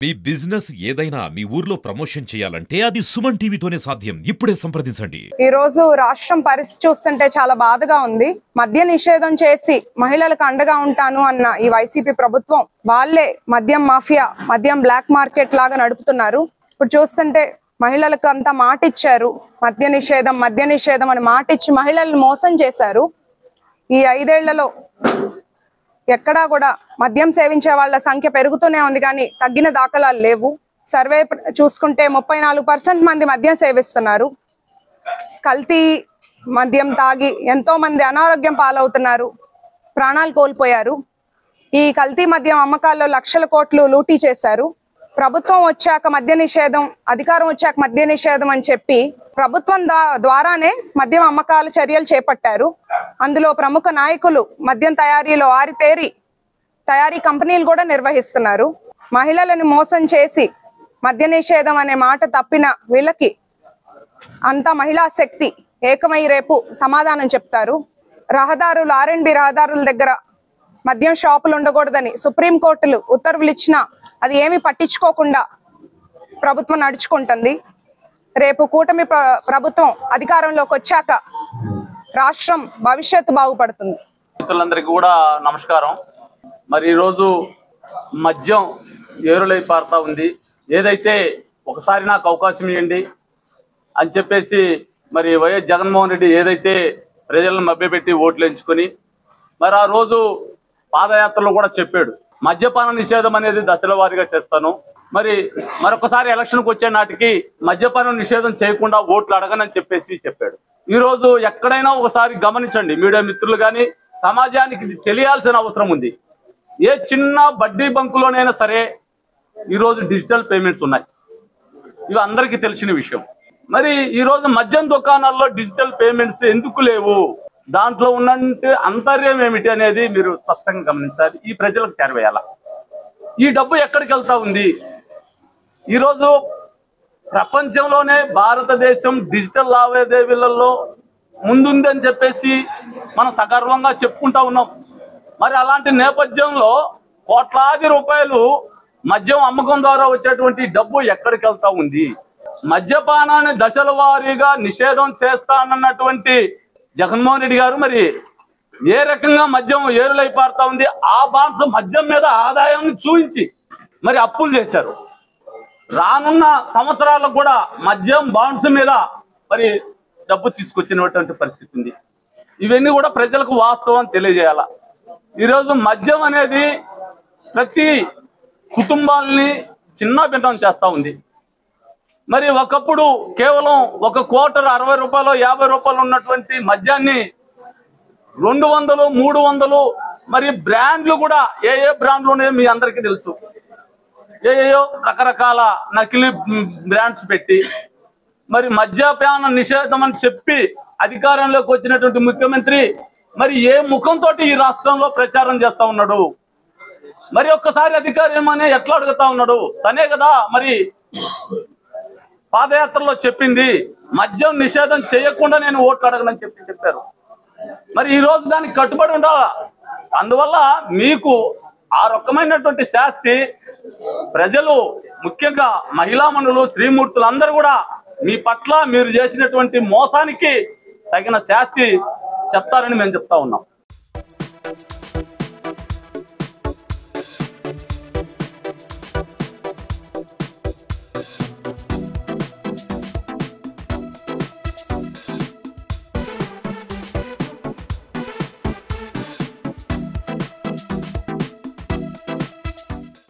మీ business ఏదైనా మీ ఊర్లో promotion చేయాలంటే అది సుమన్ టీవీతోనే సాధ్యం. ఇప్పుడే సంప్రదించండి. ఈ రోజు రాష్ట్రం పరిస్థితి చూస్తుంటే చాలా బాధగా ఉంది. మద్య నిషేధం చేసి మహిళలకు అండగా ఉంటాను అన్న ఈ వైసీపీ ప్రభుత్వం వాళ్ళే మద్యం మాఫియా, మద్యం బ్లాక్ మార్కెట్ లాగా నడుపుతున్నారు. ఇప్పుడు చూస్తుంటే మహిళలకు అంతా మాట ఇచ్చారు, మద్య నిషేధం అని మాట ఇచ్చి మహిళలను మోసం చేశారు. ఈ 5 ఏళ్లలో ఎక్కడా కూడా మద్యం సేవించే వాళ్ళ సంఖ్య పెరుగుతూనే ఉంది కానీ తగ్గిన దాఖలాలు లేవు. సర్వే చూసుకుంటే 34% మంది మద్యం సేవిస్తున్నారు. కల్తీ మద్యం తాగి ఎంతో మంది అనారోగ్యం పాలవుతున్నారు, ప్రాణాలు కోల్పోయారు. ఈ కల్తీ మద్యం అమ్మకాల్లో లక్షల కోట్లు లూటీ చేశారు. ప్రభుత్వం వచ్చాక మద్య నిషేధం, అధికారం వచ్చాక మద్య నిషేధం అని చెప్పి ప్రభుత్వం ద్వారానే మద్యం అమ్మకాల చర్యలు చేపట్టారు. అందులో ప్రముఖ నాయకులు మద్యం తయారీలో ఆరితేరి తయారీ కంపెనీలు కూడా నిర్వహిస్తున్నారు. మహిళలను మోసం చేసి మద్య నిషేధం అనే మాట తప్పిన వీళ్ళకి అంతా మహిళా శక్తి ఏకమై రేపు సమాధానం చెప్తారు. రహదారులు, R&B రహదారుల దగ్గర మద్యం షాపులు ఉండకూడదని సుప్రీంకోర్టులు ఉత్తర్వులు ఇచ్చినా అది ఏమీ పట్టించుకోకుండా ప్రభుత్వం నడుచుకుంటుంది. రేపు కూటమి ప్రభుత్వం అధికారంలోకి వచ్చాక రాష్ట్రం భవిష్యత్తు బాగుపడుతుంది. మిత్రులందరికీ కూడా నమస్కారం. మరి ఈరోజు మద్యం ఏరులై పారుతా ఉంది. ఏదైతే ఒకసారి నాకు అవకాశం ఇవ్వండి అని చెప్పేసి మరి వైఎస్ జగన్మోహన్ రెడ్డి ఏదైతే ప్రజలను మభ్యపెట్టి ఓట్లు ఎంచుకొని మరి ఆ రోజు పాదయాత్రలో కూడా చెప్పాడు, మద్యపాన నిషేధం అనేది దశల వారీగా చేస్తాను, మరి మరొకసారి ఎలక్షన్కి వచ్చే నాటికి మద్యపానం నిషేధం చేయకుండా ఓట్లు అడగనని చెప్పేసి చెప్పాడు. ఈరోజు ఎక్కడైనా ఒకసారి గమనించండి, మీడియా మిత్రులు కానీ సమాజానికి తెలియాల్సిన అవసరం ఉంది. ఏ చిన్న బడ్డీ బంకులోనైనా సరే ఈరోజు డిజిటల్ పేమెంట్స్ ఉన్నాయి, ఇవి అందరికీ తెలిసిన విషయం. మరి ఈరోజు మద్యం దుకాణాల్లో డిజిటల్ పేమెంట్స్ ఎందుకు లేవు, దాంట్లో ఉన్నంటే అంతర్యం ఏమిటి అనేది మీరు స్పష్టంగా గమనించాలి. ఈ ప్రజలకు చేరవేయాల. ఈ డబ్బు ఎక్కడికి వెళ్తా ఉంది? ఈరోజు ప్రపంచంలోనే భారతదేశం డిజిటల్ లావాదేవీలలో ముందుందని చెప్పేసి మనం సగర్వంగా చెప్పుకుంటా ఉన్నాం. మరి అలాంటి నేపథ్యంలో కోట్లాది రూపాయలు మద్యం అమ్మకం ద్వారా వచ్చేటువంటి డబ్బు ఎక్కడికి వెళ్తా ఉంది? మద్యపానాన్ని దశల వారీగా నిషేధం చేస్తానన్నటువంటి జగన్మోహన్ రెడ్డి గారు మరి ఏ రకంగా మద్యం ఏరులై పారుతా ఉంది? ఆ బాన్స్ మద్యం మీద ఆదాయాన్ని చూపించి మరి అప్పులు చేశారు. రానున్న సంవత్సరాలకు కూడా మద్యం బాండ్స్ మీద మరి డబ్బు తీసుకొచ్చినటువంటి పరిస్థితి ఉంది. ఇవన్నీ కూడా ప్రజలకు వాస్తవం తెలియజేయాల. ఈరోజు మద్యం అనేది ప్రతి కుటుంబాలని చిన్న భిన్నం చేస్తూ ఉంది. మరి ఒకప్పుడు కేవలం ఒక క్వార్టర్ 60 రూపాయలు 50 రూపాయలు ఉన్నటువంటి మద్యాన్ని 200, 300 మరి బ్రాండ్లు కూడా ఏ బ్రాండ్లు ఉన్నాయో మీ అందరికీ తెలుసు. ఏయో రకరకాల నకిలీ బ్రాండ్స్ పెట్టి మరి మద్యపాన నిషేధం అని చెప్పి అధికారంలోకి వచ్చినటువంటి ముఖ్యమంత్రి మరి ఏ ముఖంతో ఈ రాష్ట్రంలో ప్రచారం చేస్తా ఉన్నాడు? మరి ఒక్కసారి అధికారం ఏమని ఎట్లా అడుగుతా ఉన్నాడు? తనే కదా మరి పాదయాత్రలో చెప్పింది, మద్యం నిషేధం చేయకుండా నేను ఓట్లు అడగనని చెప్పారు. మరి ఈ రోజు దానికి కట్టుబడి ఉండాలా. అందువల్ల మీకు ఆ రకమైనటువంటి శాస్తి ప్రజలు, ముఖ్యంగా మహిళామణులు, శ్రీమూర్తులు అందరూ కూడా మీ పట్ల మీరు చేసినటువంటి మోసానికి తగిన శాస్తి చెప్తారని మేము చెప్తా ఉన్నాం.